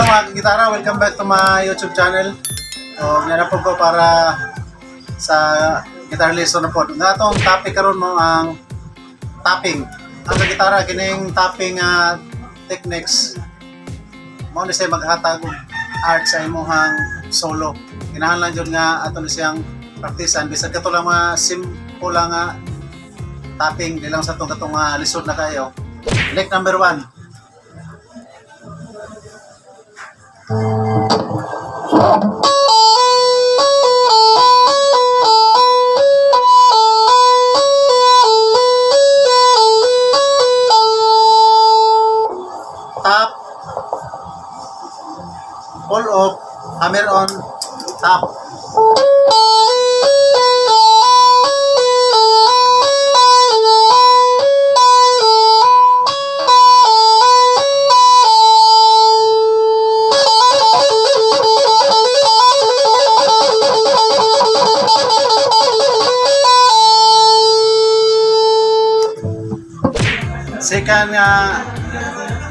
mga gitara, welcome back to my YouTube channel. Nanapod ko para sa guitar lesson na po. Nga itong topic karon mo ang tapping. Ang gitara, kining tapping techniques. Mo na siya maghatag og art sa imuhang solo. Kinahanglan jud nga ato na siyang praktisan. Bisag kato lang mga simple lang tapping, di lang sa itong katong lisod na kayo. Lick number 1. Tap, pull off, hammer on, tap. Second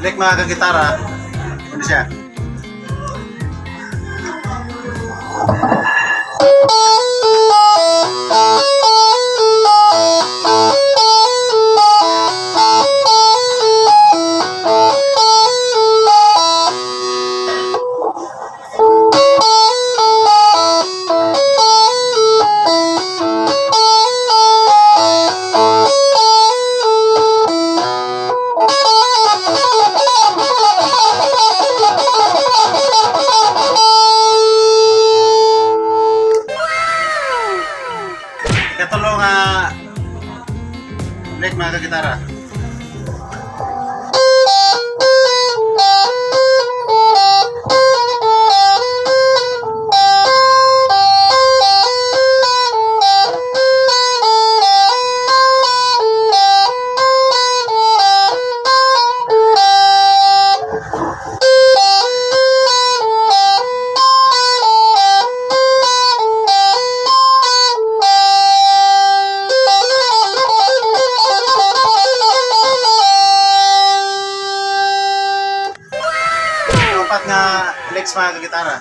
lick mga kagitara, ano siya? Katulong lick mga kagitara. Apat nga licks mga kagitara.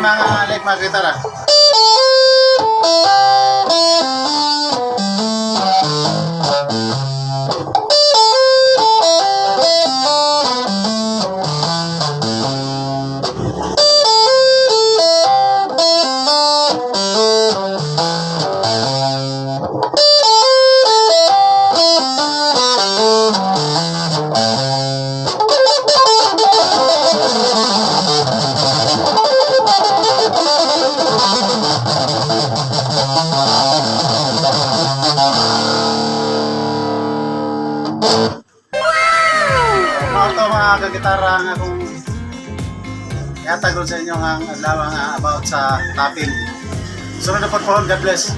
Mga lick mga gitara. Ito mga kagitara nga kung yatag sa inyo ang adlaw about sa tapping. Sunod na po, God bless.